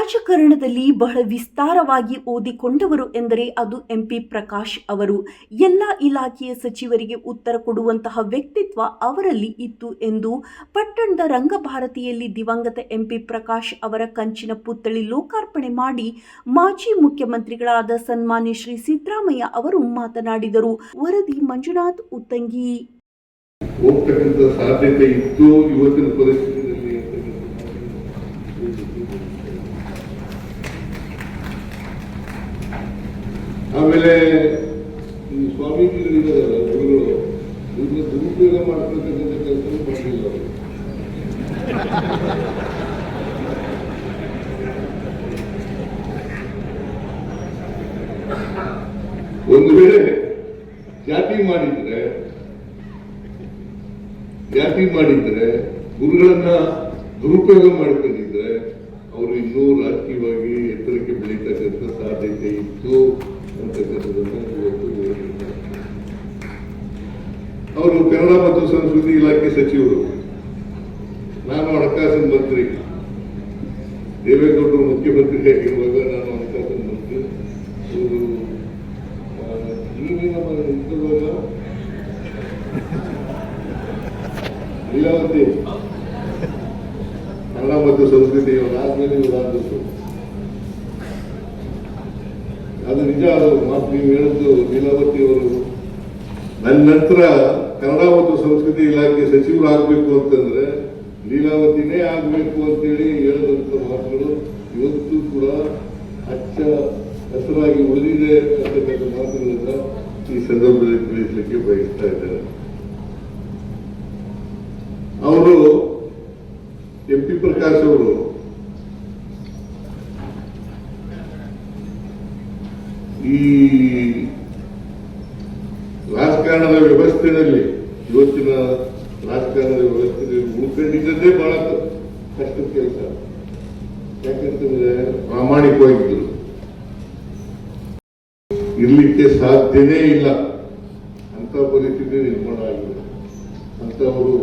ರಾಜಕಾರಣದಲ್ಲಿ ಬಹಳ ವಿಸ್ತಾರವಾಗಿ ಓದಿಕೊಂಡವರು ಎಂದರೆ ಅದು ಎಂಪಿ ಪ್ರಕಾಶ್ ಅವರು. ಎಲ್ಲ ಇಲಾಖೆಯ ಸಚಿವರಿಗೆ ಉತ್ತರ ಕೊಡುವಂತಹ ವ್ಯಕ್ತಿತ್ವ ಅವರಲ್ಲಿ ಇತ್ತು ಎಂದು ಪಟ್ಟಣದ ರಂಗಭಾರತಿಯಲ್ಲಿ ದಿವಂಗತ ಎಂಪಿ ಪ್ರಕಾಶ್ ಅವರ ಕಂಚಿನ ಪುತ್ಥಳಿ ಲೋಕಾರ್ಪಣೆ ಮಾಡಿ ಮಾಜಿ ಮುಖ್ಯಮಂತ್ರಿಗಳಾದ ಸನ್ಮಾನ್ಯ ಶ್ರೀ ಸಿದ್ದರಾಮಯ್ಯ ಅವರು ಮಾತನಾಡಿದರು. ವರದಿ ಮಂಜುನಾಥ್ ಉತ್ತಂಗಿ. ಹೋಗ್ತಕ್ಕಂಥ ಸಾಧ್ಯತೆ ಇತ್ತು. ಇವತ್ತಿನ ಪರಿಸ್ಥಿತಿಯಲ್ಲಿ ಆಮೇಲೆ ಈ ಸ್ವಾಮೀಜಿಗಳಿದ್ದಾರೆ, ಗುರುಗಳು ಇದನ್ನ ದುರುಪಯೋಗ ಮಾಡ್ಕೊಳ್ತಕ್ಕಂಥ ಕೆಲಸ ಮಾಡಲಿಲ್ಲ ಅವರು. ಒಂದು ವೇಳೆ ಜಾತಿ ಮಾಡಿದ್ರೆ ಗುರುಗಳನ್ನ ದುರುಪಯೋಗ ಮಾಡ್ಕೊಂಡಿದ್ರೆ ಅವರು ಇನ್ನೂ ರಾಜಕೀಯವಾಗಿ ಎತ್ತರಕ್ಕೆ ಬೆಳೀತಕ್ಕಂಥ ಸಾಧ್ಯತೆ ಇತ್ತು ಅಂತಕ್ಕಂಥದ್ದನ್ನ ಇವತ್ತು ಹೇಳಿದ್ದಾರೆ. ಅವರು ಕನ್ನಡ ಮತ್ತು ಸಂಸ್ಕೃತಿ ಇಲಾಖೆ ಸಚಿವರು, ನಾನು ಹಣಕಾಸಿನ ಮಂತ್ರಿ. ದೇವೇಗೌಡರು ಮುಖ್ಯಮಂತ್ರಿ ಆಗಿರುವಾಗ ನಾನು ಹಣಕಾಸಿನ ಮಂತ್ರಿ. ಅವರು ಇವಾಗ ಲೀಲಾವತಿ ಕನ್ನಡ ಮತ್ತು ಸಂಸ್ಕೃತಿ ಆದ್ಮೇಲೆ ಇವರಾದದ್ದು ಅದು ನಿಜ. ಅದು ಮಾತು ನೀವು ಹೇಳಿದ್ದು ಲೀಲಾವತಿ ಅವರು ನನ್ನ ನಂತರ ಕನ್ನಡ ಮತ್ತು ಸಂಸ್ಕೃತಿ ಇಲಾಖೆ ಸಚಿವರಾಗಬೇಕು ಅಂತಂದ್ರೆ ಲೀಲಾವತಿನೇ ಆಗಬೇಕು ಅಂತೇಳಿ ಹೇಳಿದಂತ ಮಾತುಗಳು ಇವತ್ತು ಕೂಡ ಹಚ್ಚ ಹಸಿರಾಗಿ ಉಳಿದಿದೆ ಅಂತಕ್ಕಂಥ ಮಾತುಗಳನ್ನ ಈ ಸಂದರ್ಭದಲ್ಲಿ ತಿಳಿಸಲಿಕ್ಕೆ ಬಯಸ್ತಾ ಇದ್ದಾರೆ. ಅವರು ಎಂಪಿ ಪ್ರಕಾಶ್ ಅವರು ಈ ರಾಜಕಾರಣದ ವ್ಯವಸ್ಥೆಯಲ್ಲಿ, ಇವತ್ತಿನ ರಾಜಕಾರಣದ ವ್ಯವಸ್ಥೆಯಲ್ಲಿ ಉಳ್ಕೊಂಡಿದ್ದದೇ ಬಹಳ ಕಷ್ಟದ ಕೆಲಸ. ಯಾಕಂತಂದ್ರೆ ಪ್ರಾಮಾಣಿಕವಾಗಿದ್ದರು, ಇರ್ಲಿಕ್ಕೆ ಸಾಧ್ಯನೇ ಇಲ್ಲ ಅಂತ ಪರಿಸ್ಥಿತಿ ನಿರ್ಮಾಣ ಆಗಿದೆ. ಅಂತವರು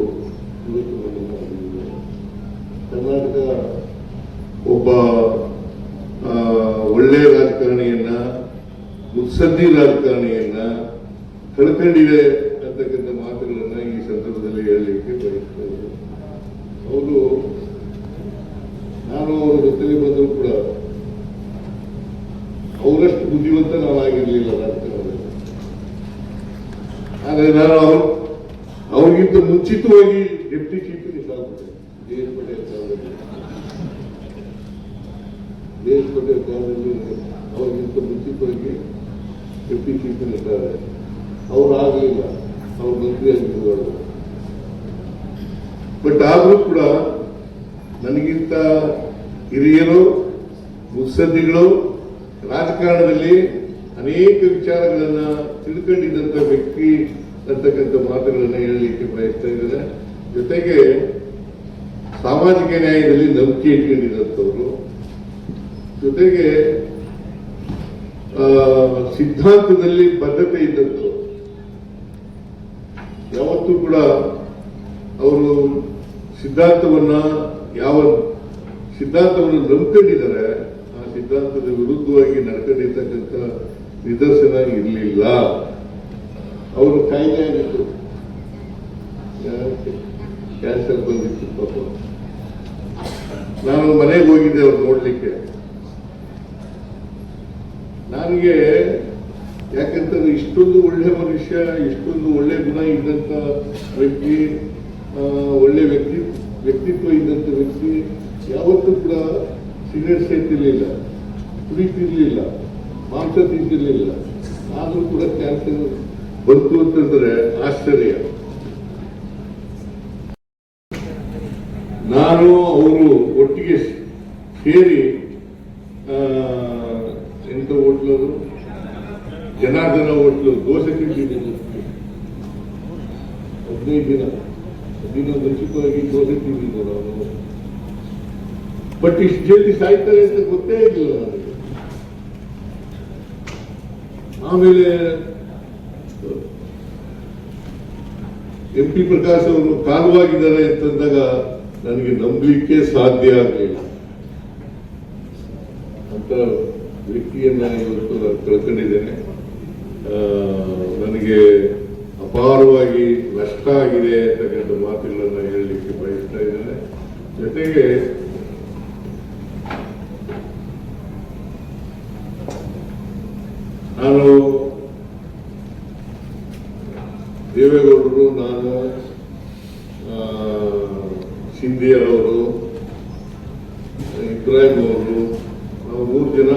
ಕರ್ನಾಟಕ ಒಬ್ಬ ಒಳ್ಳೆಯ ರಾಜಕಾರಣಿಯನ್ನ, ಮುತ್ಸದ್ದಿ ರಾಜಕಾರಣಿಯನ್ನ ಕಳ್ಕೊಂಡಿದೆ ಅಂತಕ್ಕಂಥ ಮಾತುಗಳನ್ನ ಈ ಸಂದರ್ಭದಲ್ಲಿ ಹೇಳಲಿಕ್ಕೆ ಬಯಸ್ತಾ ಇದ್ದಾರೆ. ಅವರು ನಾನು ಅವರ ಜೊತೆಗೆ ಬಂದರೂ ಕೂಡ ಅವರಷ್ಟು ಬುದ್ಧಿವಂತ ನಾನಾಗಿರ್ಲಿಲ್ಲ ರಾಜಕಾರಣದಲ್ಲಿ. ಆದರೆ ನಾನು ಅವ್ರಿಗಿಂತ ಮುಂಚಿತವಾಗಿ ಡೆಪ್ಟಿ ಚೀಫ್ ಮಿನಿಸ್ಟರ್ ಆಗ್ಬಿಟ್ಟೆ. ದೇಶ್ ಪಟೇಲ್ ಕಾಲದಲ್ಲಿ ಅವ್ರಿಗಿಂತ ಮುಂಚಿತವಾಗಿ ಡೆಪ್ಟಿ ಚೀಫ್ ಮಿನಿಸ್ಟರ್. ಅವ್ರು ಆಗಲಿಲ್ಲ, ಅವ್ರು ಮಂತ್ರಿ ಆಗಿದ್ರು. ಬಟ್ ಆದ್ರೂ ಕೂಡ ನನಗಿಂತ ಹಿರಿಯರು, ಮುತ್ಸದ್ದಿಗಳು, ರಾಜಕಾರಣದಲ್ಲಿ ಅನೇಕ ವಿಚಾರಗಳನ್ನ ತಿಳ್ಕೊಂಡಿದ್ದಂತ ವ್ಯಕ್ತಿ ಅಂತಕ್ಕಂಥ ಮಾತುಗಳನ್ನ ಹೇಳಲಿಕ್ಕೆ ಬಯಸ್ತಾ ಇದ್ದಾರೆ. ಜೊತೆಗೆ ಸಾಮಾಜಿಕ ನ್ಯಾಯದಲ್ಲಿ ನಂಬಿಕೆ ಇಟ್ಕೊಂಡಿದ್ದಂಥವ್ರು, ಜೊತೆಗೆ ಸಿದ್ಧಾಂತದಲ್ಲಿ ಬದ್ಧತೆ ಇದ್ದಂಥವ್ರು. ಯಾವತ್ತೂ ಕೂಡ ಅವರು ಯಾವ ಸಿದ್ಧಾಂತವನ್ನು ನಂಬ್ಕೊಂಡಿದ್ದಾರೆ ಆ ಸಿದ್ಧಾಂತದ ವಿರುದ್ಧವಾಗಿ ನಡ್ಕೊಂಡಿರ್ತಕ್ಕಂಥ ನಿದರ್ಶನ ಇರಲಿಲ್ಲ. ಅವರು ಕಾಯ್ದೆ ಆಗಿತ್ತು, ಕ್ಯಾನ್ಸರ್ ಬಂದಿತ್ತು ಪಾಪ. ನಾನು ಮನೆಗೆ ಹೋಗಿದ್ದೆ ಅವ್ರು ನೋಡ್ಲಿಕ್ಕೆ. ನನಗೆ ಯಾಕಂತಂದ್ರೆ ಇಷ್ಟೊಂದು ಒಳ್ಳೆ ಮನುಷ್ಯ, ಇಷ್ಟೊಂದು ಒಳ್ಳೆ ಗುಣ ಇದ್ದಂತ ವ್ಯಕ್ತಿ, ಒಳ್ಳೆ ವ್ಯಕ್ತಿತ್ವ ಇದ್ದಂತ ವ್ಯಕ್ತಿ ಯಾವತ್ತೂ ಕೂಡ ಸಿಗರೇಟ್ ಸೇರ್ತಿರ್ಲಿಲ್ಲ, ಕುಡಿತಿರ್ಲಿಲ್ಲ, ಮಾಂಸ ತಿಂತಿರ್ಲಿಲ್ಲ. ಆದ್ರೂ ಕೂಡ ಕ್ಯಾನ್ಸರ್ ಬಂತು ಅಂತಂದ್ರೆ ಆಶ್ಚರ್ಯ. ನಾನು ಅವರು ಒಟ್ಟಿಗೆ ಸೇರಿ ಎಂತ ಹೋಟ್ಲದು, ಜನಾರ್ದನ ಹೋಟ್ಲು ದೋಸೆ ತಿಂತಿದ್ದೆ. 15 ದಿನ ಮುಂಚಿತವಾಗಿ ದೋಸೆ ತಿಂದಿದ್ದೆ ನಾನು. ಬಟ್ ಇಷ್ಟು ಜಲ್ದಿ ಸಾಯ್ತಾರೆ ಅಂತ ಗೊತ್ತೇ ಇರಲಿಲ್ಲ ನನಗೆ. ಆಮೇಲೆ ಎಂಪಿ ಪ್ರಕಾಶ್ ಅವರು ಕಾಲವಾಗಿದ್ದಾರೆ ಅಂತಂದಾಗ ನನಗೆ ನಂಬಲಿಕ್ಕೆ ಸಾಧ್ಯ ಆಗಲಿಲ್ಲ. ಅಂತ ವ್ಯಕ್ತಿಯನ್ನ ಇವತ್ತು ನಾನು ಕಳ್ಕೊಂಡಿದ್ದೇನೆ. ನನಗೆ ಅಪಾರವಾಗಿ ನಷ್ಟ ಆಗಿದೆ ಅಂತಕ್ಕಂಥ ಮಾತುಗಳನ್ನು ಹೇಳಲಿಕ್ಕೆ ಬಯಸ್ತಾ ಇದ್ದೇನೆ. ಜೊತೆಗೆ ನಾನು ದೇವೇಗೌಡರು, ನಾನು, ಸಿಂಧಿಯರವರು, ಇಬ್ರಾಹಿಂ ಅವರು, ನಾವು 4 ಜನ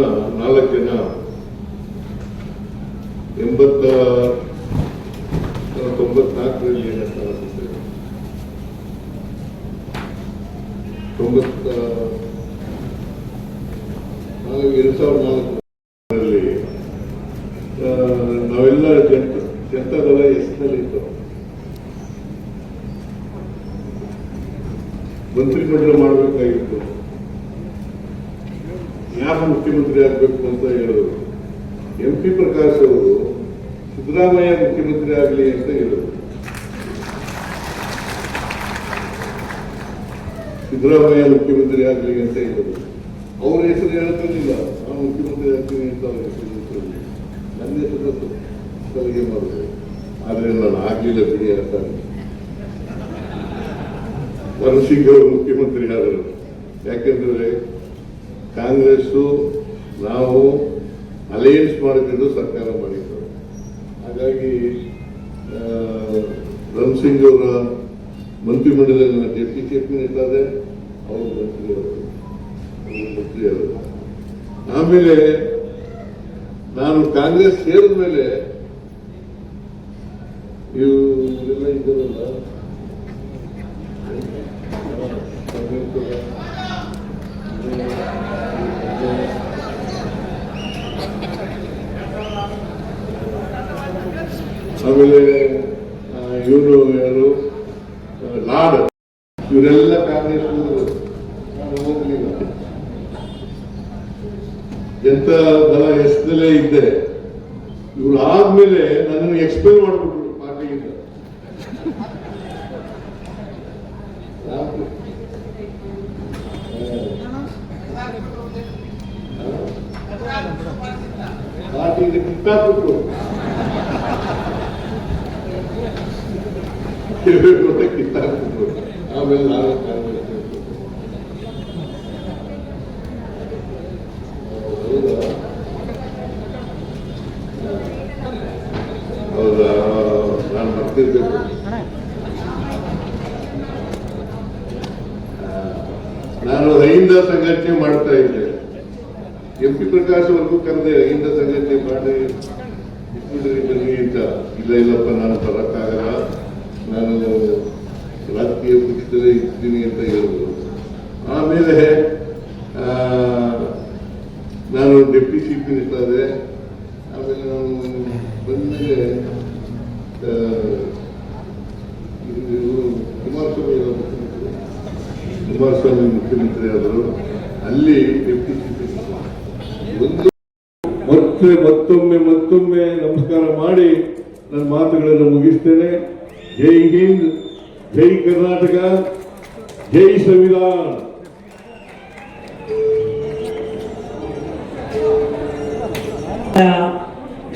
94ರಲ್ಲಿ ನಾವೆಲ್ಲ ಜನತಾದಳ ಎಸ್ನಲ್ಲಿ ಇತ್ತು. ಮಂತ್ರಿಮಂಡಲ ಮಾಡಬೇಕಾಗಿತ್ತು. ಯಾರು ಮುಖ್ಯಮಂತ್ರಿ ಆಗಬೇಕು ಅಂತ ಹೇಳಿದ್ರು. MP ಪ್ರಕಾಶ್ ಅವರು ಸಿದ್ದರಾಮಯ್ಯ ಮುಖ್ಯಮಂತ್ರಿ ಆಗಲಿ ಅಂತ ಹೇಳಿದರು. ಸಿದ್ದರಾಮಯ್ಯ ಮುಖ್ಯಮಂತ್ರಿ ಆಗಲಿ ಅಂತ ಹೇಳಿದರು. ಅವ್ರ ಹೆಸರು ಹೇಳ್ತಿರ್ಲಿಲ್ಲ, ನಾನು ಮುಖ್ಯಮಂತ್ರಿ ಆಗ್ತೀನಿ ಅಂತ ಅವ್ರ ಹೆಸರು ಹೇಳ್ತಿರಲಿಲ್ಲ. ನನ್ನ ಹೆಸರು ಸಲಿಗೆ ಮಾಡಿದ್ರು. ಆದರೆ ನಾನು ಆಗ್ಲಿಲ್ಲ ಬಿಡಿ ಅಂತ. ರಣಸಿಂಗ್ ಅವರು ಮುಖ್ಯಮಂತ್ರಿ ಆದರು. ಯಾಕೆಂದ್ರೆ ಕಾಂಗ್ರೆಸ್ಸು ನಾವು ಅಲಯನ್ಸ್ ಮಾಡಿಕೊಂಡು ಸರ್ಕಾರ ಮಾಡಿದ್ರು. ಹಾಗಾಗಿ ರಣಸಿಂಗ್ ಅವರ ಮಂತ್ರಿಮಂಡಲದಲ್ಲಿ ನನ್ನ ಡೆಪ್ಟಿ ಚೀಫ್ ಮಿನಿಸ್ಟರ್ ಆದೆ, ಅವರು ಮಂತ್ರಿ ಆದರು. ಆಮೇಲೆ ನಾನು ಕಾಂಗ್ರೆಸ್ ಸೇರಿದ ಮೇಲೆ ಇವರೆಲ್ಲ ಇದ್ದಾರಲ್ಲ, ಆಮೇಲೆ ಇವನು ಯಾರು ಲಾಡ್, ಇವರೆಲ್ಲ ಕಾಂಗ್ರೆಸ್ ನಾನು ಹೋಗ್ಲಿಲ್ಲ. ಜನತಾ ದಳ ಎಸ್ನಲ್ಲೇ ಇದ್ದೆ. ಇವ್ರು ಆದ್ಮೇಲೆ ನನ್ನನ್ನು ಎಕ್ಸ್ಪೈರ್ ಮಾಡ್ಬಿಟ್ರು ಪಾರ್ಟಿಗಿಂತ. ಪಾರ್ಟಿಯಿಂದ ಕಿತ್ತಾಕ್ಬಿಟ್ರು. ಕಿತ್ತಾಕ್ಬಿಟ್ರು. ಆಮೇಲೆ ನಾನು ಕಾಂಗ್ರೆಸ್ ಹೌದಾ, ನಾನು ಬರ್ತಿರ್ಬೇಕು. ನಾನು ಅಹಿಂದ ಸಂಘಟನೆ ಮಾಡ್ತಾ ಇದ್ದೆ. MP ಪ್ರಕಾಶ್ ಅವ್ರಿಗೂ ಕರೆದೆ, ಅಹಿಂದ ಸಂಘಟನೆ ಮಾಡಿ ಬನ್ನಿ ಅಂತ. ಇಲ್ಲಪ್ಪ, ನಾನು ಬರೋಕ್ಕಾಗಲ್ಲ, ನಾನು ರಾಜಕೀಯ ಪಕ್ಷದಲ್ಲೇ ಇರ್ತೀನಿ ಅಂತ ಹೇಳಿದ್ರು. ಆಮೇಲೆ ನಾನು ಡೆಪ್ಟಿ ಚೀಫ್ ಮಿನಿಸ್ಟರ್ ಆದೆ. ಆಮೇಲೆ ನಾನು ಬಂದಮೇಲೆ ಕುಮಾರಸ್ವಾಮಿ ಮುಖ್ಯಮಂತ್ರಿ ಆದರು. ಅಲ್ಲಿ ಡೆಪ್ಟಿ ಚೀಫ್ ಮಿನಿಸ್ಟರ್. ಮತ್ತೊಮ್ಮೆ ನಮಸ್ಕಾರ ಮಾಡಿ ನನ್ನ ಮಾತುಗಳನ್ನು ಮುಗಿಸ್ತೇನೆ. ಜೈ ಹಿಂದ್, ಜೈ ಕರ್ನಾಟಕ, ಜೈ ಸಂವಿಧಾನ.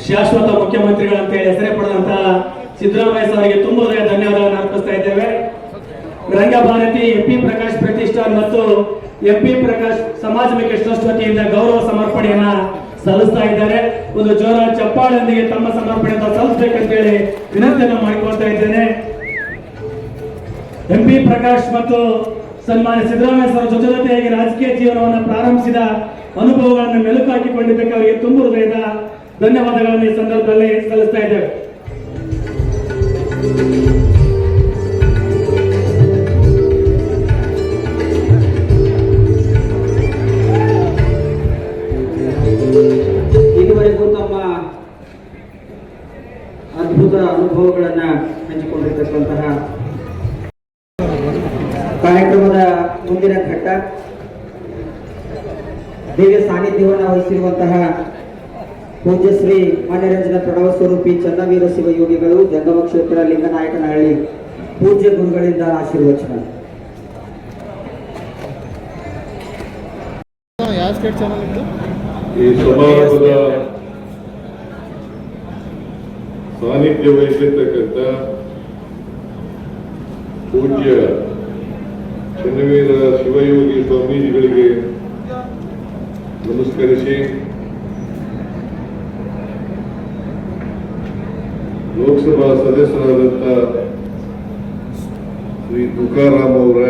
ಶಾಶ್ವತ ಮುಖ್ಯಮಂತ್ರಿಗಳಂತ ಹೆಸರೇ ಪಡೆದಂತಹ ಸಿದ್ದರಾಮಯ್ಯ ಅವರಿಗೆ ತುಂಬ ಧನ್ಯವಾದಗಳನ್ನು ಅರ್ಪಿಸ್ತಾ ಇದ್ದೇವೆ. ರಂಗಭಾರತಿ MP ಪ್ರಕಾಶ್ ಪ್ರತಿಷ್ಠಾನ್ ಮತ್ತು MP ಪ್ರಕಾಶ್ ಸಮಾಜಮುಖಿ ಟ್ರಸ್ಟ್ ವತಿಯಿಂದ ಗೌರವ ಸಮರ್ಪಣೆಯನ್ನ ಸಲ್ಲಿಸ್ತಾ ಇದ್ದಾರೆ. ಒಂದು ಜೋರ ಚಪ್ಪಾಳೊಂದಿಗೆ ತಮ್ಮ ಸಮರ್ಪಣೆಯನ್ನು ಸಲ್ಲಿಸಬೇಕಂತೇಳಿ ವಿನಂತಿಯನ್ನು ಮಾಡಿಕೊಳ್ತಾ ಇದ್ದೇನೆ. MP ಪ್ರಕಾಶ್ ಮತ್ತು ಸನ್ಮಾನ್ಯ ಸಿದ್ದರಾಮಯ್ಯ ಅವರ ಜೊತೆಯಾಗಿ ರಾಜಕೀಯ ಜೀವನವನ್ನು ಪ್ರಾರಂಭಿಸಿದ ಅನುಭವಗಳನ್ನು ಮೆಲುಕು ಹಾಕಿಕೊಂಡಿದ್ದಕ್ಕೆ ಅವರಿಗೆ ತುಂಬ ಹೃದಯದ ಧನ್ಯವಾದಗಳನ್ನು ಈ ಸಂದರ್ಭದಲ್ಲಿ ಸಲ್ಲಿಸ್ತಾ ಇದ್ದೇವೆ. ಇದುವರೆಗೂ ತಮ್ಮ ಅದ್ಭುತ ಅನುಭವಗಳನ್ನ ಹಂಚಿಕೊಂಡಿರ್ತಕ್ಕಂತಹ ಕಾರ್ಯಕ್ರಮದ ಮುಂದಿನ ಘಟ್ಟ ದಿವ್ಯ ಸಾನ್ನಿಧ್ಯವನ್ನು ವಹಿಸಿರುವಂತಹ ಪೂಜ್ಯ ಶ್ರೀ ಮಾನ್ಯರಂಜನ ಪ್ರಣವ ಸ್ವರೂಪಿ ಚನ್ನವೀರ ಶಿವಯೋಗಿಗಳು, ಜಂಗಮ ಕ್ಷೇತ್ರ, ಲಿಂಗನಾಯಕನಹಳ್ಳಿ ಪೂಜ್ಯ ಗುರುಗಳಿಂದ ಆಶೀರ್ವಚನ. ಯಾವ ಸ್ಟೇಟ್ ಚಾನಲ್ ಇತ್ತು? ಈ ಸಮಾರಂಭದ ಸಾನ್ನಿಧ್ಯ ವಹಿಸಿರ್ತಕ್ಕಂಥ ಪೂಜ್ಯ ಚನ್ನವೀರ ಶಿವಯೋಗಿ ಸ್ವಾಮೀಜಿಗಳಿಗೆ ನಮಸ್ಕರಿಸಿ, ಲೋಕಸಭಾ ಸದಸ್ಯರಾದಂಥ ಶ್ರೀ ತುಕಾರಾಮ್ ಅವರ,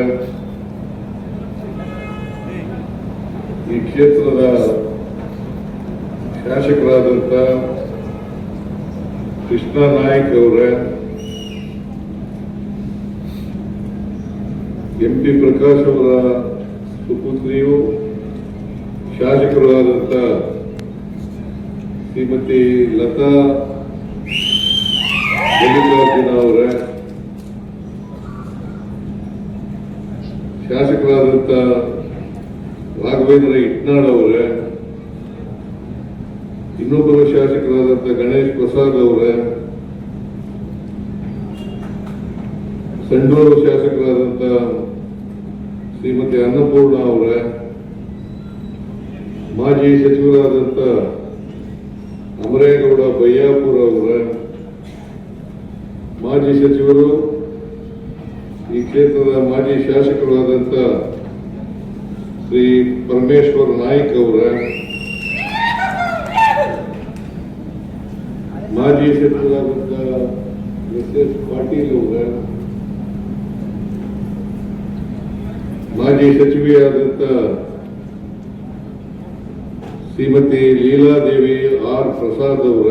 ಈ ಕ್ಷೇತ್ರದ ಶಾಸಕರಾದಂಥ ಕೃಷ್ಣ ನಾಯ್ಕ್ ಅವರ, MP ಪ್ರಕಾಶ್ ಅವರ ಸುಪುತ್ರಿಯು ಶಾಸಕರು ಆದಂಥ ಶ್ರೀಮತಿ ಲತಾ ಮಲ್ಲಿಕಾರ್ಜುನ ಅವರ, ಶಾಸಕರಾದಂಥ ರಾಘವೇಂದ್ರ ಇಟ್ನಾಳ್ ಅವರ, ಇನ್ನೊಬ್ಬರು ಶಾಸಕರಾದಂಥ ಗಣೇಶ್ ಪ್ರಸಾದ್ ಅವರ, ಸಂಡೂರು ಶಾಸಕರಾದಂಥ ಶ್ರೀಮತಿ ಅನ್ನಪೂರ್ಣ ಅವರ, ಮಾಜಿ ಸಚಿವರಾದಂಥ ಅಮರೇಗೌಡ ಬಯ್ಯಾಪುರ ಅವರ, ಮಾಜಿ ಸಚಿವರು ಈ ಕ್ಷೇತ್ರದ ಮಾಜಿ ಶಾಸಕರಾದಂಥ ಶ್ರೀ ಪರಮೇಶ್ವರ್ ನಾಯ್ಕ್ ಅವರ, ಮಾಜಿ ಸಚಿವರಾದಂಥ S.S. ಪಾಟೀಲ್ ಅವರ, ಮಾಜಿ ಸಚಿವೆಯಾದಂಥ ಶ್ರೀಮತಿ ಲೀಲಾದೇವಿ ಆರ್ ಪ್ರಸಾದ್ ಅವರ,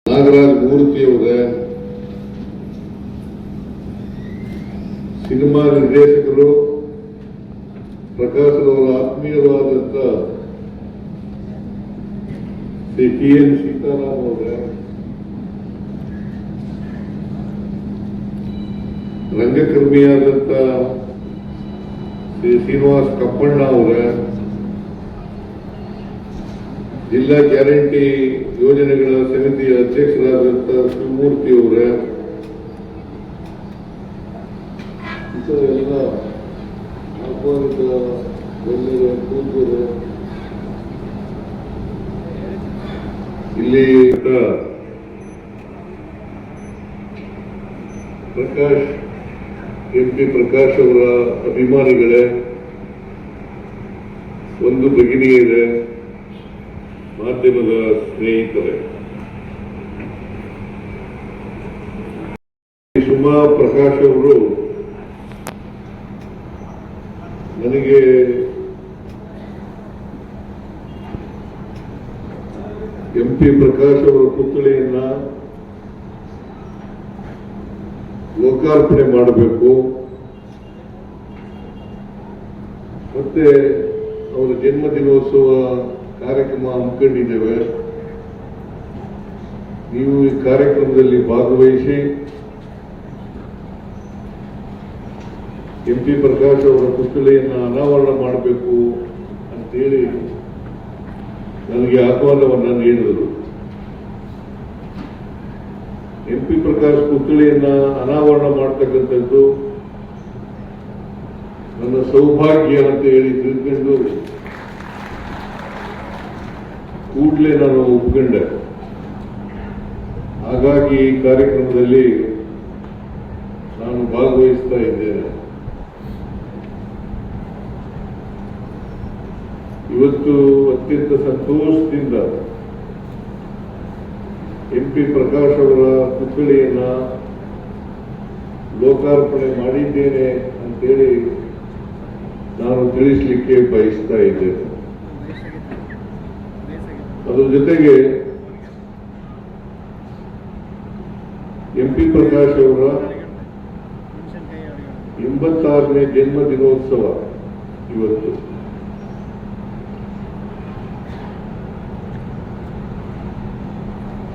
ನಾಗರಾಜ್ ಮೂರ್ತಿ ಅವರ, ಸಿನಿಮಾ ನಿರ್ದೇಶಕರು ಪ್ರಕಾಶ್ ಅವರ ಆತ್ಮೀಯವಾದಂಥ ಶ್ರೀ T.N. ಸೀತಾರಾಮ್ ಅವರ, ರಂಗಕರ್ಮಿಯಾದಂಥ ಶ್ರೀ ಶ್ರೀನಿವಾಸ್ ಕಪ್ಪಣ್ಣ ಅವರ, ಜಿಲ್ಲಾ ಗ್ಯಾರಂಟಿ ಯೋಜನೆಗಳ ಸಮಿತಿಯ ಅಧ್ಯಕ್ಷರಾದಂಥ ಶಿವಮೂರ್ತಿ ಅವರ, ಇತರ ಎಲ್ಲ ಆಹ್ವಾನಿತ ಗಣ್ಯರ ಪೂಜ್ಯರು, ಇಲ್ಲಿ ಪ್ರಕಾಶ್ MP ಪ್ರಕಾಶ್ ಅವರ ಅಭಿಮಾನಿಗಳೇ, ಒಂದು ಭಗಿನಿಯರೇ, ಮಾಧ್ಯಮದ ಸ್ನೇಹಿತರೇ, ಸುಮಾ ಪ್ರಕಾಶ್ ಅವರು ನನಗೆ MP ಪ್ರಕಾಶ್ ಅವರ ಪುತ್ಥಳಿಯನ್ನ ಲೋಕಾರ್ಪಣೆ ಮಾಡಬೇಕು, ಮತ್ತೆ ಅವರ ಜನ್ಮ ದಿನೋತ್ಸವ ಕಾರ್ಯಕ್ರಮ ಹಮ್ಮಿಕೊಂಡಿದ್ದೇವೆ, ನೀವು ಈ ಕಾರ್ಯಕ್ರಮದಲ್ಲಿ ಭಾಗವಹಿಸಿ MP ಪ್ರಕಾಶ್ ಅವರ ಪುತ್ಥಳಿಯನ್ನು ಅನಾವರಣ ಮಾಡಬೇಕು ಅಂತೇಳಿ ನನಗೆ ಆಹ್ವಾನವನ್ನು ನೀಡಿದರು. MP ಪ್ರಕಾಶ್ ಪುತ್ಥಳಿಯನ್ನ ಅನಾವರಣ ಮಾಡ್ತಕ್ಕಂಥದ್ದು ನನ್ನ ಸೌಭಾಗ್ಯ ಅಂತ ಹೇಳಿ ತಿಳ್ಕೊಂಡು ಕೂಡಲೇ ನಾನು ಒಪ್ಕೊಂಡೆ. ಹಾಗಾಗಿ ಈ ಕಾರ್ಯಕ್ರಮದಲ್ಲಿ ನಾನು ಭಾಗವಹಿಸ್ತಾ ಇದ್ದೇನೆ. ಇವತ್ತು ಅತ್ಯಂತ ಸಂತೋಷದಿಂದ MP ಪ್ರಕಾಶ್ ಅವರ ಪುತ್ಥಳಿಯನ್ನ ಲೋಕಾರ್ಪಣೆ ಮಾಡಿದ್ದೇನೆ ಅಂತೇಳಿ ನಾನು ತಿಳಿಸಲಿಕ್ಕೆ ಬಯಸ್ತಾ ಇದ್ದೇನೆ. ಅದರ ಜೊತೆಗೆ MP ಪ್ರಕಾಶ್ ಅವರ 86ನೇ ಜನ್ಮ ದಿನೋತ್ಸವ ಇವತ್ತು.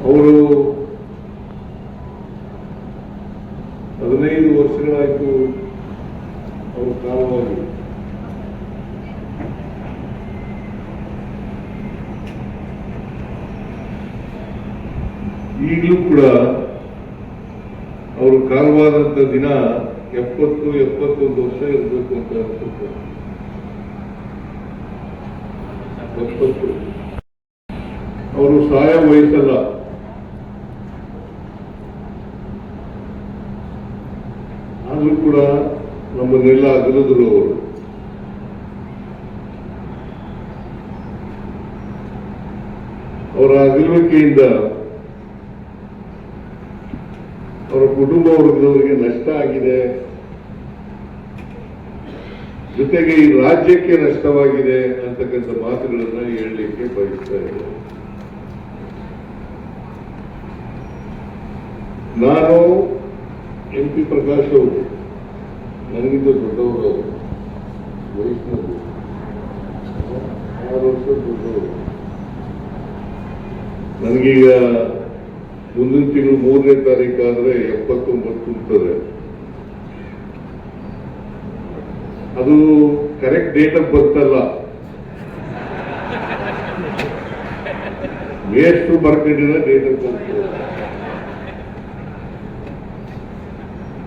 ಅವರು 15 ವರ್ಷಗಳಾಯಿತು ಅವರು ಕಾಲವಾಗಿ. ಈಗಲೂ ಕೂಡ ಅವರು ಕಾಲವಾದಂಥ ದಿನ 71 ವರ್ಷ ಇರಬೇಕು ಅಂತ ಅನ್ಸುತ್ತೆ. 70. ಅವರು ಸಹಾಯ ವಹಿಸಲ್ಲ. ಆದ್ರೂ ಕೂಡ ನಮ್ಮನ್ನೆಲ್ಲ ಅಗಲಿದ್ರು ಅವರು. ಅವರ ಅಗಲುವಿಕೆಯಿಂದ ಅವರ ಕುಟುಂಬ ವರ್ಗದವರಿಗೆ ನಷ್ಟ ಆಗಿದೆ, ಜೊತೆಗೆ ಈ ರಾಜ್ಯಕ್ಕೆ ನಷ್ಟವಾಗಿದೆ ಅಂತಕ್ಕಂಥ ಮಾತುಗಳನ್ನ ಹೇಳಲಿಕ್ಕೆ ಬಯಸ್ತಾ ಇದ್ದಾರೆ. ನಾನು MP ಪ್ರಕಾಶ್ ಅವರು ನನಗಿಂತ ದೊಡ್ಡವರು, ವಯಸ್ಸಿನಲ್ಲಿ 6 ವರ್ಷ ದೊಡ್ಡವರು. ನನಗೀಗ ಮುಂದಿನ ತಿಂಗಳು 3ನೇ ತಾರೀಕಾದ್ರೆ 79 ತುಂಬುತ್ತದೆ. ಅದು ಕರೆಕ್ಟ್ ಡೇಟ್ ಆಫ್ ಬರ್ತ್ ಅಲ್ಲ, ಮೇಷ್ಟು ಬರ್ಕೊಂಡಿರೋ ಡೇಟ್ ಆಫ್ ಬರ್ತ್.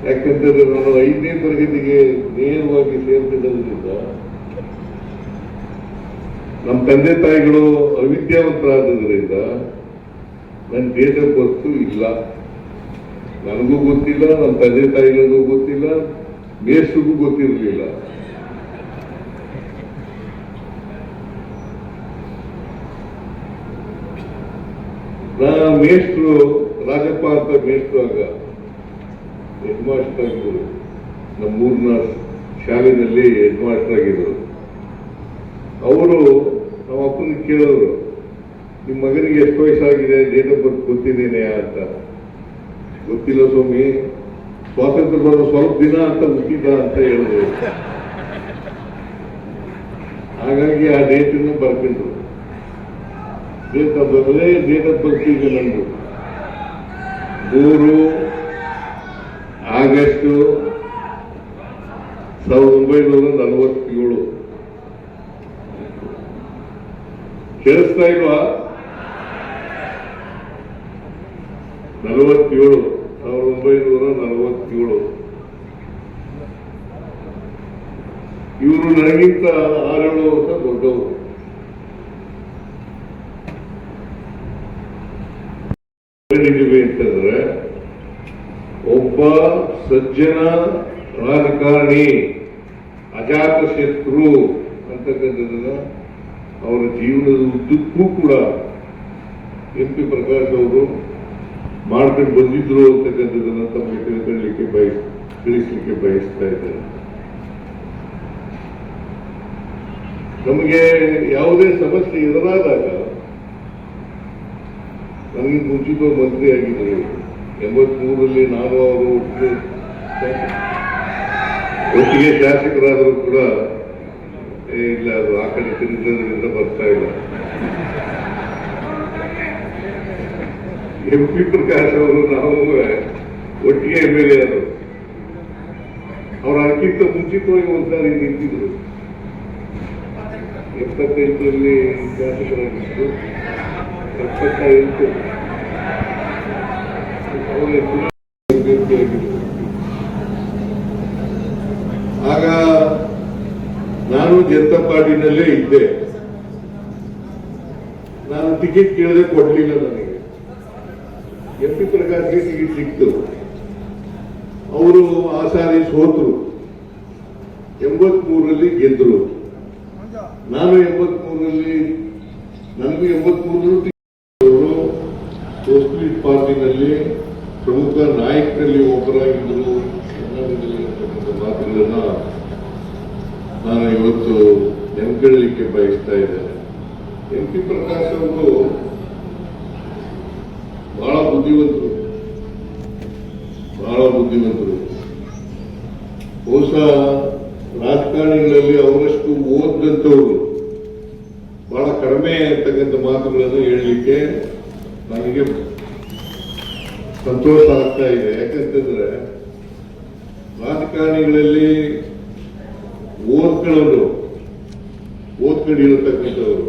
ಯಾಕಂತಂದ್ರೆ ನಾನು 5ನೇ ತರಗತಿಗೆ ನೇರವಾಗಿ ಸೇರ್ತಿದ್ದರಿಂದ ನಮ್ಮ ತಂದೆ ತಾಯಿಗಳು ಅವಿದ್ಯಾವಂತರಾದ್ದರಿಂದ ನನ್ನ ಡೇಟ್ ಆಫ್ ಬರ್ತ್ ಇಲ್ಲ. ನನಗೂ ಗೊತ್ತಿಲ್ಲ, ನಮ್ಮ ತಂದೆ ತಾಯಿಗಳಿಗೂ ಗೊತ್ತಿಲ್ಲ, ಮೇಷ್ಟ್ರಿಗೂ ಗೊತ್ತಿರಲಿಲ್ಲ. ನಾನು ಮೇಷ್ಟ್ರು ರಾಜಪ್ಪ ಅಂತ ಮೇಷ್ಟ್ರು ಆಗ ಹೆಡ್ ಮಾಸ್ಟರ್ ಆಗಿದ್ರು. ನಮ್ಮೂರಿನ ಶಾಲೆಯಲ್ಲಿ ಹೆಡ್ ಮಾಸ್ಟರ್ ಆಗಿದ್ರು. ಅವರು ನಮ್ಮ ಅಪ್ಪನಿಗೆ ಕೇಳಿದ್ರು, ನಿಮ್ಮ ಮಗನಿಗೆ ಎಷ್ಟು ವಯಸ್ಸಾಗಿದೆ, ಡೇಟ್ ಆಫ್ ಬರ್ತ್ ಗೊತ್ತಿದ್ದೇನೆ ಅಂತ. ಗೊತ್ತಿಲ್ಲ ಸ್ವಾಮಿ, ಸ್ವಾತಂತ್ರ್ಯ ಬರೋ ಸ್ವಲ್ಪ ದಿನ ಅಂತ ಹುಟ್ಟಿದ ಅಂತ ಹೇಳಿದ್ರು. ಹಾಗಾಗಿ ಆ ಡೇಟನ್ನು ಬರ್ಕೊಂಡ್ರು. ಡೇಟ್ ಆಫ್ ಬರ್ತ್ ಈಗ ನಂದು 3 ಆಗಸ್ಟ್ 1947. ಕೇಳಿಸ್ತಾ ಇಲ್ವಾ? 1947. ಇವರು ನನಗಿಂತ 6-7 ವರ್ಷ ದೊಡ್ಡವರು. ಅಂತಂದ್ರೆ ಒಬ್ಬ ಸಜ್ಜನ ರಾಜಕಾರಣಿ, ಅಜಾತ ಶತ್ರು ಅಂತಕ್ಕಂಥದ್ದನ್ನ ಅವರ ಜೀವನದ ಉದ್ದಕ್ಕೂ ಕೂಡ MP ಪ್ರಕಾಶ್ ಅವರು ಮಾಡ್ಕೊಂಡು ಬಂದಿದ್ರು ಅಂತಕ್ಕಂಥದ್ದನ್ನ ತಮಗೆ ತಿಳಿಸ್ಲಿಕ್ಕೆ ಬಯಸ್ತಾ ಇದ್ದಾರೆ. ನಮಗೆ ಯಾವುದೇ ಸಮಸ್ಯೆ ಎದುರಾದಾಗ ನನಗೆ ಮುಂಚಿತ ಮಂತ್ರಿ ಆಗಿದ್ದರು. 83ರಲ್ಲಿ ನಾನು ಅವರು ಒಟ್ಟಿಗೆ ಶಾಸಕರಾದರೂ ಕೂಡ ಇಲ್ಲ, ಅದು ಆ ಕಡೆ ತಿರುಗಿದ್ರಿಂದ ಬರ್ತಾ ಇಲ್ಲ. MP ಪ್ರಕಾಶ್ ಅವರು ನಾವು ಒಟ್ಟಿಗೆ MLA ಆದರು. ಅವರು ಅದಕ್ಕಿಂತ ಮುಂಚಿತವಾಗಿ ಒಂದ್ಸಾರಿ ನಿಂತಿದ್ರು. 78ರಲ್ಲಿ ಶಾಸಕರಾಗಿತ್ತು. 75 ಆಗ ನಾನು ಜನತಾ ಪಾರ್ಟಿನಲ್ಲೇ ಇದ್ದೆ. ನಾನು ಟಿಕೆಟ್ ಕೇಳದೆ ಕೊಡ್ಲಿಲ್ಲ. ನನಗೆ MP ಪ್ರಕಾಶ್ಗೆ ಟಿಕೆಟ್ ಸಿಕ್ತು. ಅವರು ಆ ಸಾರಿ ಸೋತರು. 83ರಲ್ಲಿ ಗೆದ್ರು. ನಾನು 83ರಲ್ಲಿ ನನಗೂ 83 ಸೋಷಲಿಸ್ಟ್ ಪಾರ್ಟಿನಲ್ಲಿ ಪ್ರಮುಖ ನಾಯಕರಲ್ಲಿ ಒಬ್ಬರಾಗಿದ್ದರು. ಮಾತುಗಳನ್ನ ನಾನು ಇವತ್ತು ನೆನ್ಕೊಳ್ಳಲಿಕ್ಕೆ ಬಯಸ್ತಾ ಇದ್ದೇನೆ. MP ಪ್ರಕಾಶ್ ಅವರು ಬಹಳ ಬುದ್ಧಿವಂತರು. ಬಹುಶಃ ರಾಜಕಾರಣಿಗಳಲ್ಲಿ ಅವರಷ್ಟು ಓದಂತವರು ಬಹಳ ಕಡಿಮೆ ಅಂತಕ್ಕಂಥ ಮಾತುಗಳನ್ನು ಹೇಳಲಿಕ್ಕೆ ನನಗೆ ಸಂತೋಷ ಆಗ್ತಾ ಇದೆ. ಯಾಕಂತಂದ್ರೆ ರಾಜಕಾರಣಿಗಳಲ್ಲಿ ಓದ್ಕೊಂಡಿರತಕ್ಕಂಥವರು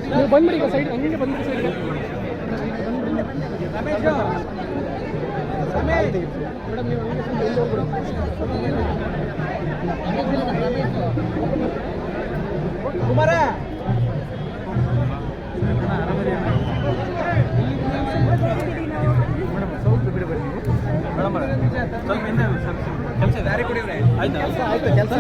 ನೀವು ಬಂದ್ಬಿಡಿ ಈಗ ಸೈಡ್ ಹಂಗೆ ಬಂದ್ಬಿಡಿ ಸೈಡ್ ಮೇಡಮ್ ನೀವು ಹಂಗೆ ಕುಮಾರ ಕೆಲಸ ದಾರಿ ಕೊಡಿವ್ರೆ ಆಯ್ತು ಕೆಲಸ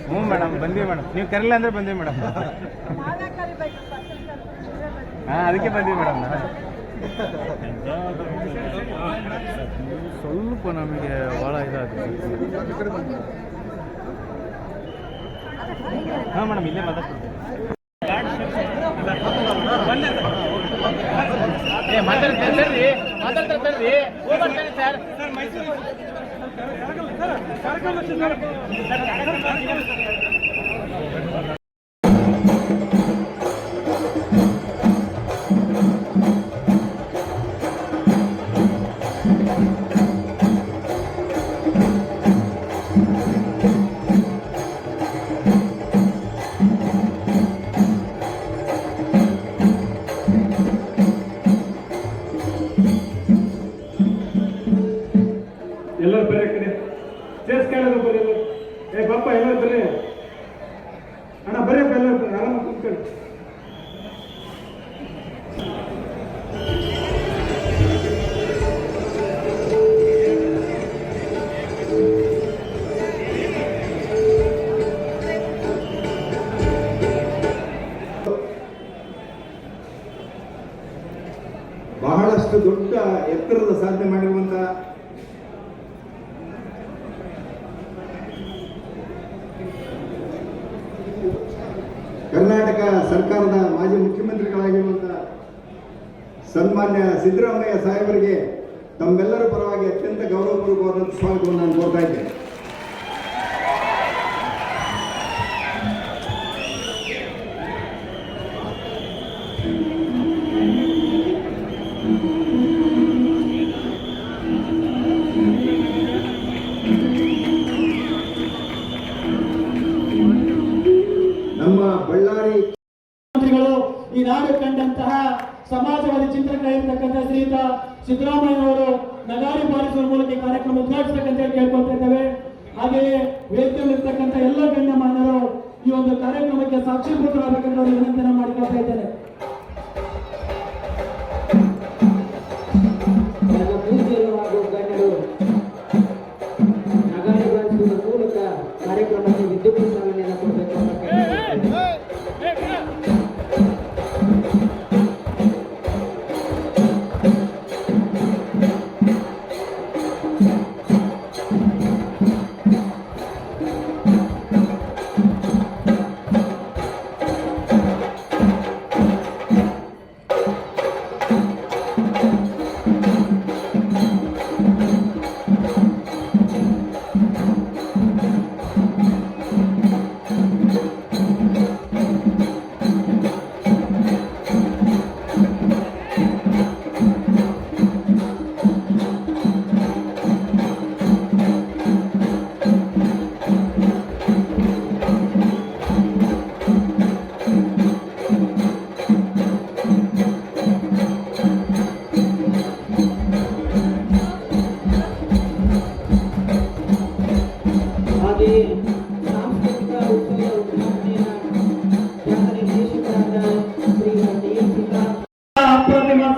ಹ್ಞೂ ಮೇಡಮ್ ಬಂದೀವಿ ಮೇಡಮ್ ನೀವು ಕರೆಲ್ಲ ಅಂದರೆ ಬಂದೀವಿ ಮೇಡಮ್ ಹಾಂ ಅದಕ್ಕೆ ಬಂದೀವಿ ಮೇಡಮ್ ಸ್ವಲ್ಪ ನಮಗೆ ಭಾಳ ಇದಾಗಿದೆ ಹಾಂ ಮೇಡಮ್ ಇಲ್ಲೇ ಮಾತಾಡ್ತೀನಿ ಮಾತಾಡ್ತಾರೆ ಸರ್ ಎಲ್ಲರೂ ಬರ್ರಿ ಕಡೆ ಸೇರ್ಸ್ಕೊಳ್ಳೋದು ಬರ್ರಿ ಏ ಬಪ್ಪ ಎಲ್ಲರೂ ಬರ್ರಿ ಅಣ್ಣ ಬರ್ರಿಪ್ಪ ಎಲ್ಲರೂ ಆರಾಮ ಕೂತ್ಕೊಳ್ಳಿ ಬಹಳಷ್ಟು ದೊಡ್ಡ ಎತ್ತರದ ಸಾಧನೆ ಮಾಡಿರುವಂತ ಕರ್ನಾಟಕ ಸರ್ಕಾರದ ಮಾಜಿ ಮುಖ್ಯಮಂತ್ರಿಗಳಾಗಿರುವಂತಹ ಸನ್ಮಾನ್ಯ ಸಿದ್ದರಾಮಯ್ಯ ಸಾಹೇಬರಿಗೆ ತಮ್ಮೆಲ್ಲರ ಪರವಾಗಿ ಅತ್ಯಂತ ಗೌರವಪೂರ್ವಕವಾದ ಸ್ವಾಗತವನ್ನು ನಾನು ಕೋರ್ತಾ ಇದ್ದೇನೆ. ನಮ್ಮ ಬಳ್ಳಾರಿ ಮಂತ್ರಿಗಳು ಈ ನಾಡು ಕಂಡಂತಹ ಸಮಾಜವಾದಿ ಚಿಂತಕರಾಗಿರ್ತಕ್ಕಂಥ ಶ್ರೀಯುತ ಸಿದ್ದರಾಮಯ್ಯನವರು ನಗಾರಿ ಬಾರಿಸುವ ಮೂಲಕ ಈ ಕಾರ್ಯಕ್ರಮ ಉದ್ಘಾಟಿಸಬೇಕಂತ ಹೇಳಿ ಕೇಳ್ಕೊಳ್ತಾ ಇದ್ದೇವೆ. ಹಾಗೆಯೇ ವೇದಿಕೆಯಲ್ಲಿರ್ತಕ್ಕಂಥ ಎಲ್ಲ ಗಣ್ಯಮಾನ್ಯರು ಈ ಒಂದು ಕಾರ್ಯಕ್ರಮಕ್ಕೆ ಸಾಕ್ಷೀಭೂತರಾಗಬೇಕೆಂದು ವಿನಂತಿಯನ್ನು ಮಾಡಿಕೊಳ್ತಾ ಇದ್ದೇನೆ. ಪೂಜ್ಯರು ಹಾಗೂ ಗಣ್ಯರು ನಗಾರಿ ಬಾರಿಸುವುದಕ್ಕೂ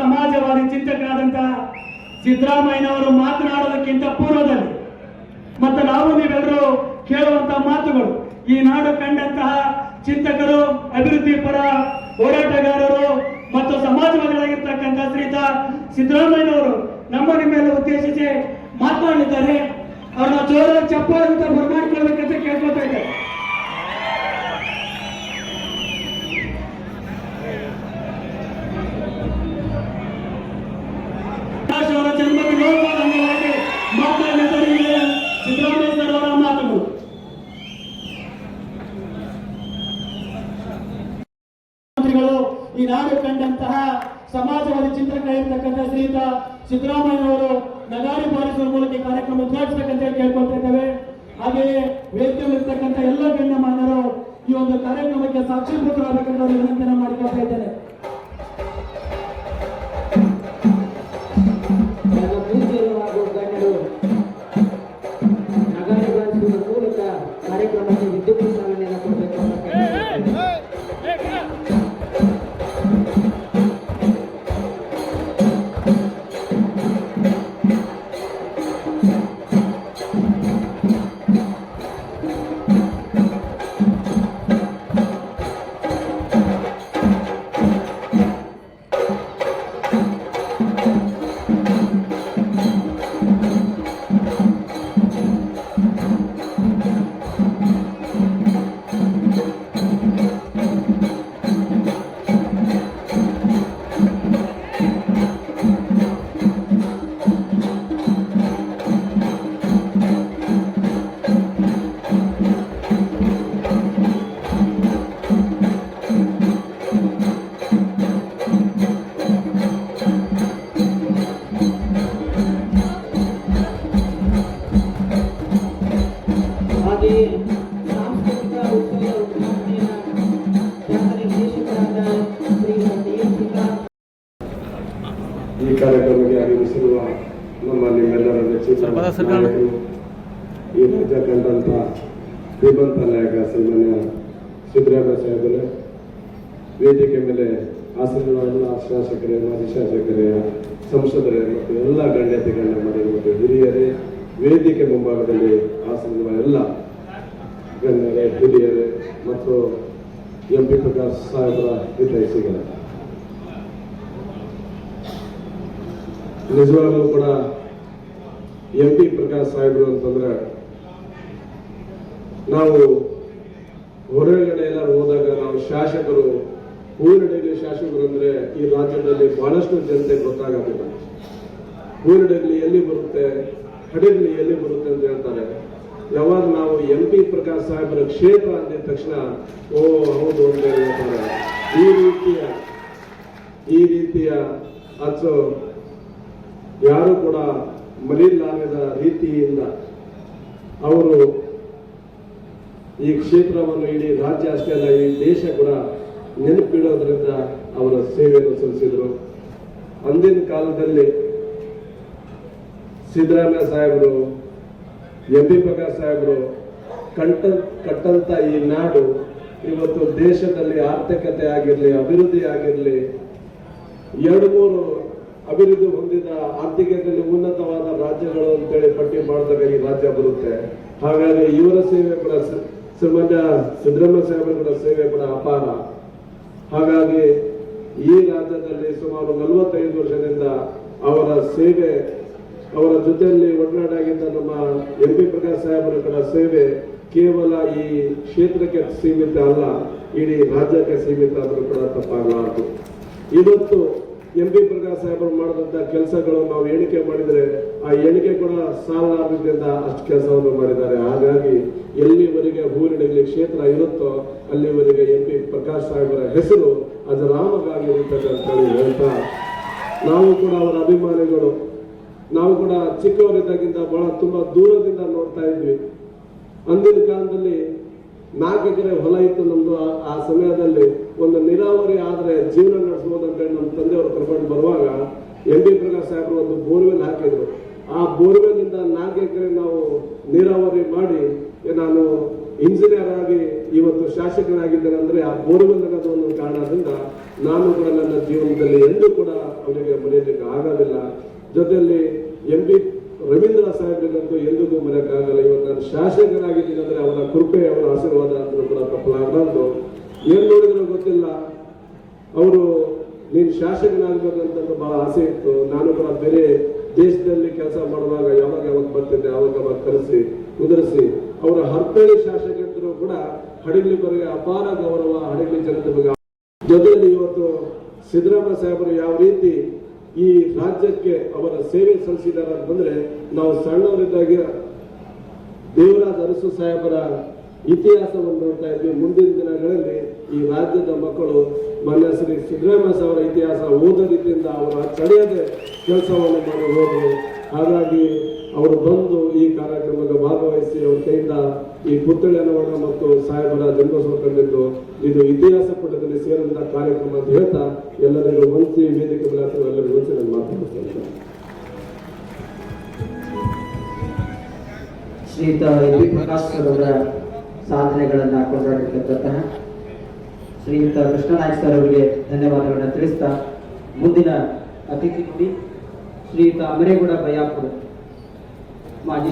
ಸಮಾಜವಾದಿ ಚಿಂತಕರಾದಂತಹ ಸಿದ್ದರಾಮಯ್ಯನವರು ಮಾತನಾಡೋದಕ್ಕಿಂತ ಪೂರ್ವದಲ್ಲಿ ಮತ್ತು ನಾವು ನೀವೆಲ್ಲರೂ ಕೇಳುವಂತಹ ಮಾತುಗಳು, ಈ ನಾಡು ಕಂಡಂತಹ ಚಿಂತಕರು, ಅಭಿವೃದ್ಧಿ ಪರ ಹೋರಾಟಗಾರರು ಮತ್ತು ಸಮಾಜವಾದಿಗಳಾಗಿರ್ತಕ್ಕಂಥ ಶ್ರೀಯುತ ಸಿದ್ದರಾಮಯ್ಯನವರು ನಮ್ಮ ಮೇಲೆ ಉದ್ದೇಶಿಸಿ ಮಾತನಾಡಲಿದ್ದಾರೆ. ಅವ್ರನ್ನ ಜೋರಾಗಿ ಚಪ್ಪಾಳೆ ಅಂತ ಬರಮಾಡ್ಕೊಳ್ಬೇಕಂತ ಕೇಳ್ಕೊತಾ ಇದ್ದಾರೆ. ಅವರ ಜನ್ಮದಿನೋತ್ಸವದ ಅಂಗವಾಗಿ ಮಾತನಾಡಿದ್ದಾರೆ ಸಿದ್ದರಾಮಯ್ಯ ಸರ್ ಅವರ ಮಾತುಗಳು. ಈ ನಾಡು ಕಂಡಂತಹ ಸಮಾಜವಾದಿ ಚಿಂತಕರಾಗಿರ್ತಕ್ಕಂಥ ಶ್ರೀಯುತ ಸಿದ್ದರಾಮಯ್ಯನವರು ನಗಾರಿ ಬಾರಿಸುವ ಮೂಲಕ ಈ ಕಾರ್ಯಕ್ರಮ ಉದ್ಘಾಟಿಸಬೇಕಂತ ಕೇಳ್ಕೊಳ್ತಾ ಇದ್ದೇವೆ. ಹಾಗೆಯೇ ವೇದಿಕೆಯಲ್ಲಿರ್ತಕ್ಕಂಥ ಎಲ್ಲ ಗಣ್ಯಮಾನ್ಯರು ಈ ಒಂದು ಕಾರ್ಯಕ್ರಮಕ್ಕೆ ಸಾಕ್ಷೀಭೂತರಾಗಬೇಕಂತ ವಿನಂತಿಯನ್ನು ಮಾಡಿಕೊಳ್ತಾ ಇದ್ದೇನೆ. ಪೂಜ್ಯರು ಹಾಗೂ ಗಣ್ಯರು ನಗಾರಿ ಬಾರಿಸುವ ಮೂಲಕ ಕಾರ್ಯಕ್ರಮಕ್ಕೆ ವಿದ್ಯುತ್ ಚಾಲನೆಯನ್ನು ಕೊಡಬೇಕು ಅಂತ ಈ ಕಾರ್ಯಕ್ರಮಕ್ಕೆ ಆಗಮಿಸಿರುವ ನಮ್ಮ ನಿಮ್ಮೆಲ್ಲರ ನೆಚ್ಚಿನ ನಾಯಕರು, ಈ ರಾಜ್ಯ ಕಂಡಂತ ಶ್ರೀಮಂತ ನಾಯಕ ಸನ್ಮಾನ್ಯ ಸಿದ್ದರಾಮಯ್ಯ ಸಾಹೇಬರೇ, ವೇದಿಕೆ ಮೇಲೆ ಆಸೀನರಾದ ಶಾಸಕರೇ, ಮಾಜಿ ಶಾಸಕರೇ, ಸಂಸದರೇ ಮತ್ತು ಎಲ್ಲ ಗಣ್ಯತೆ ಗಣ್ಯಮಾನ್ಯರೇ ಮತ್ತು ಹಿರಿಯರೇ, ವೇದಿಕೆ ಮುಂಭಾಗದಲ್ಲಿ ಆಸೀನರ ಎಲ್ಲ ಗಣ್ಯರೇ, ಹಿರಿಯರೇ ಮತ್ತು MP ಪ್ರಕಾಶ್ ಸಾಹೇಬರ ಹಿತೈಷಿಗಳೇ, ನಿಜವಾಗ್ಲೂ ಕೂಡ MP ಪ್ರಕಾಶ್ ಸಾಹೇಬರು ಅಂತಂದ್ರೆ ನಾವು ಹೊರಗಡೆ ಎಲ್ಲರೂ ಹೋದಾಗ ನಾವು ಶಾಸಕರು, ಹೂವಿನಡಗಲಿ ಶಾಸಕರು ಅಂದ್ರೆ ಈ ರಾಜ್ಯದಲ್ಲಿ ಬಹಳಷ್ಟು ಜನತೆ ಗೊತ್ತಾಗೋದಿಲ್ಲ. ಹೂವಿನಡಗಲಿ ಎಲ್ಲಿ ಬರುತ್ತೆ, ಹಡಗಲಿ ಎಲ್ಲಿ ಬರುತ್ತೆ ಅಂತ ಹೇಳ್ತಾರೆ. ಯಾವಾಗ ನಾವು MP ಪ್ರಕಾಶ್ ಸಾಹೇಬರ ಕ್ಷೇತ್ರ ಅಂದಿದ ತಕ್ಷಣ ಓ ಹೌದು ಅಂತ ಹೇಳ್ತಾರೆ. ಈ ರೀತಿಯ ಅಚ್ಚು ಯಾರು ಕೂಡ ಮರೆಯಲಾಗದ ರೀತಿಯಿಂದ ಅವರು ಈ ಕ್ಷೇತ್ರವನ್ನು ಇಡೀ ರಾಜ್ಯ ಅಷ್ಟೇ ಅಲ್ಲ, ಈ ದೇಶ ಕೂಡ ನೆನಪಿಡೋದ್ರಿಂದ ಅವರ ಸೇವೆಯನ್ನು ಸಲ್ಲಿಸಿದರು. ಅಂದಿನ ಕಾಲದಲ್ಲಿ ಸಿದ್ದರಾಮಯ್ಯ ಸಾಹೇಬರು, MP ಪ್ರಕಾಶ್ ಸಾಹೇಬರು ಕಟ್ಟಂತ ಈ ನಾಡು ಇವತ್ತು ದೇಶದಲ್ಲಿ ಆರ್ಥಿಕತೆ ಆಗಿರಲಿ, ಅಭಿವೃದ್ಧಿ ಆಗಿರಲಿ, 2-3 ಅಭಿವೃದ್ಧಿ ಹೊಂದಿದ ಆರ್ಥಿಕತೆಯಲ್ಲಿ ಉನ್ನತವಾದ ರಾಜ್ಯಗಳು ಅಂತೇಳಿ ಪಟ್ಟಿ ಮಾಡಿದಾಗ ಈ ರಾಜ್ಯ ಬರುತ್ತೆ. ಹಾಗಾಗಿ ಇವರ ಸೇವೆ ಕೂಡ ಸಾಮಾನ್ಯ ಸಿದ್ದರಾಮಯ್ಯ ಸಾಹೇಬರ ಕೂಡ ಸೇವೆ ಕೂಡ ಅಪಾರ. ಹಾಗಾಗಿ ಈ ರಾಜ್ಯದಲ್ಲಿ ಸುಮಾರು 45 ವರ್ಷದಿಂದ ಅವರ ಸೇವೆ, ಅವರ ಜೊತೆಯಲ್ಲಿ ಒಡನಾಡಿದ ನಮ್ಮ MP ಪ್ರಕಾಶ್ ಸಾಹೇಬರ ಕೂಡ ಸೇವೆ ಕೇವಲ ಈ ಕ್ಷೇತ್ರಕ್ಕೆ ಸೀಮಿತ ಅಲ್ಲ, ಇಡೀ ರಾಜ್ಯಕ್ಕೆ ಸೀಮಿತ ಆದರೂ ಕೂಡ ತಪ್ಪಾಗಲಾರದು. ಇವತ್ತು MP ಪ್ರಕಾಶ್ ಸಾಹೇಬರು ಮಾಡಿದಂತ ಕೆಲಸಗಳು ನಾವು ಎಣಿಕೆ ಮಾಡಿದ್ರೆ ಆ ಎಣಿಕೆ ಕೂಡ ಸಾಲಾರದಿಂದ ಅಷ್ಟು ಕೆಲಸವನ್ನು ಮಾಡಿದ್ದಾರೆ. ಹಾಗಾಗಿ ಎಲ್ಲಿವರೆಗೆ ಹೂವಿನಡಗಲಿ ಕ್ಷೇತ್ರ ಇರುತ್ತೋ ಅಲ್ಲಿವರೆಗೆ MP ಪ್ರಕಾಶ್ ಸಾಹೇಬರ ಹೆಸರು ಅಜರಾಮಗಾಗಿರುತ್ತದೆ ಅಂತ ಹೇಳಿ ಹೇಳ್ತಾ, ನಾವು ಕೂಡ ಅವರ ಅಭಿಮಾನಿಗಳು, ನಾವು ಕೂಡ ಚಿಕ್ಕವರಿದ್ದಾಗಿಂದ ಬಹಳ ತುಂಬಾ ದೂರದಿಂದ ನೋಡ್ತಾ ಇದ್ವಿ. ಅಂದಿನ ಕಾಲದಲ್ಲಿ 4 ಎಕರೆ ಹೊಲ ಇತ್ತು ನಮ್ದು. ಆ ಸಮಯದಲ್ಲಿ ಒಂದು ನೀರಾವರಿ ಆದ್ರೆ ಜೀವನ ನಡೆಸಬಹುದು ಅಂತ ಹೇಳಿ ನಮ್ಮ ತಂದೆಯವರು ಕರ್ಕೊಂಡು ಬರುವಾಗ MP ಪ್ರಕಾಶ್ ಸಾಹೇಬರು ಒಂದು ಬೋರ್ವೆಲ್ ಹಾಕಿದ್ರು. ಆ ಬೋರ್ವೆಲ್ ಇಂದ 4 ಎಕರೆ ನಾವು ನೀರಾವರಿ ಮಾಡಿ ನಾನು ಇಂಜಿನಿಯರ್ ಆಗಿ ಇವತ್ತು ಶಾಸಕನಾಗಿದ್ದೇನೆ ಅಂದ್ರೆ ಆ ಬೋರ್ವೆಲ್ ಅನ್ನೋದು ಒಂದು ಕಾರಣದಿಂದ ನಾನು ಕೂಡ ನನ್ನ ಜೀವನದಲ್ಲಿ ಎಂದೂ ಕೂಡ ಅವರಿಗೆ ಮರೆಯಲಿಕ್ಕೆ ಆಗೋದಿಲ್ಲ. ಜೊತೆಯಲ್ಲಿ MP ರವೀಂದ್ರ ಸಾಹೇಬ್ರಿಗಂತೂ ಎಂದಿಗೂ ಮರೆಯಕ್ಕಾಗಲ್ಲ. ಇವತ್ತು ನಾನು ಶಾಸಕನಾಗಿದ್ದೀನಿ ಅಂದರೆ ಅವರ ಕೃಪೆ, ಅವರ ಆಶೀರ್ವಾದ ಅಂತ ಕೂಡ ತಪ್ಪಲಾಗಬಾರ್ದು. ಏನು ನೋಡಿದ್ರು ಗೊತ್ತಿಲ್ಲ, ಅವರು ನೀನು ಶಾಸಕನಾಗಬೇಕಂತ ಬಹಳ ಆಸೆ ಇತ್ತು. ನಾನು ಕೂಡ ಬೇರೆ ದೇಶದಲ್ಲಿ ಕೆಲಸ ಮಾಡುವಾಗ ಯಾವಾಗ ಬರ್ತಿದ್ದೆ ಅವಾಗ ಕರೆಸಿ ಕುದುರಿಸಿ ಅವರ ಹರ್ತಳಿ ಶಾಸಕರು ಕೂಡ ಹಡಗಲಿ ಬಗ್ಗೆ ಅಪಾರ ಗೌರವ, ಹಡಗಲಿ ಜನತೆ ಬಗ್ಗೆ. ಜೊತೆಯಲ್ಲಿ ಇವತ್ತು ಸಿದ್ದರಾಮಯ್ಯ ಸಾಹೇಬರು ಯಾವ ರೀತಿ ಈ ರಾಜ್ಯಕ್ಕೆ ಅವರ ಸೇವೆ ಸಲ್ಲಿಸಿದ್ದಾರೆ ಅಂತಂದ್ರೆ, ನಾವು ಸಣ್ಣವರಿದ್ದಾಗ ದೇವರಾಜ ಅರಸು ಸಾಹೇಬರ ಇತಿಹಾಸವನ್ನು ನೋಡ್ತಾ ಇದ್ವಿ. ಮುಂದಿನ ದಿನಗಳಲ್ಲಿ ಈ ರಾಜ್ಯದ ಮಕ್ಕಳು ಮಾನ್ಯ ಶ್ರೀ ಸಿದ್ದರಾಮಯ್ಯ ಸಾಹೇಬರ ಇತಿಹಾಸ ಓದೋ ರೀತಿಯಿಂದ ಅವರ ತಡೆಯದೆ ಕೆಲಸವನ್ನು ಮಾಡಿ ಹೋದರು. ಹಾಗಾಗಿ ಅವರು ಬಂದು ಈ ಕಾರ್ಯಕ್ರಮಕ್ಕೆ ಭಾಗವಹಿಸಿ ಅವರ ಕೈಯಿಂದ ಈ ಪುತ್ಥಳಿ ಅನಾವರಣ ಮತ್ತು ಸಾಹೇಬರ ಜನ್ಮೋತ್ಸವ ಕಂಡಿದ್ದು ಇದು ಇತಿಹಾಸ ಪುಟದಲ್ಲಿ ಸೇರಿದಂತಹ ಕಾರ್ಯಕ್ರಮ ಅಂತ ಹೇಳ್ತಾ ಎಲ್ಲರಿಗೂ ವಂಚಿ ವೇದಿಕೆ ಮೇಲೆ ಎಲ್ಲರಿಗೂ ವಂಚಿ ನಾನು ಮಾತನಾಡ್ತೇನೆ. ಶ್ರೀಯುತ MP ಪ್ರಕಾಶ್ ಸರ್ ಅವರ ಸಾಧನೆಗಳನ್ನು ಕೊಂಡಾಡಿರ್ತಕ್ಕಂತಹ ಶ್ರೀಯುತ ಕೃಷ್ಣನಾಯ್ಕ ಸರ್ ಅವರಿಗೆ ಧನ್ಯವಾದಗಳನ್ನು ತಿಳಿಸ್ತಾ ಮುಂದಿನ ಅತಿಥಿ ನುಡಿ ಶ್ರೀಯುತ ಅಮರೇಗೌಡ ಬಯ್ಯಾಪುರ ಮಾಜಿ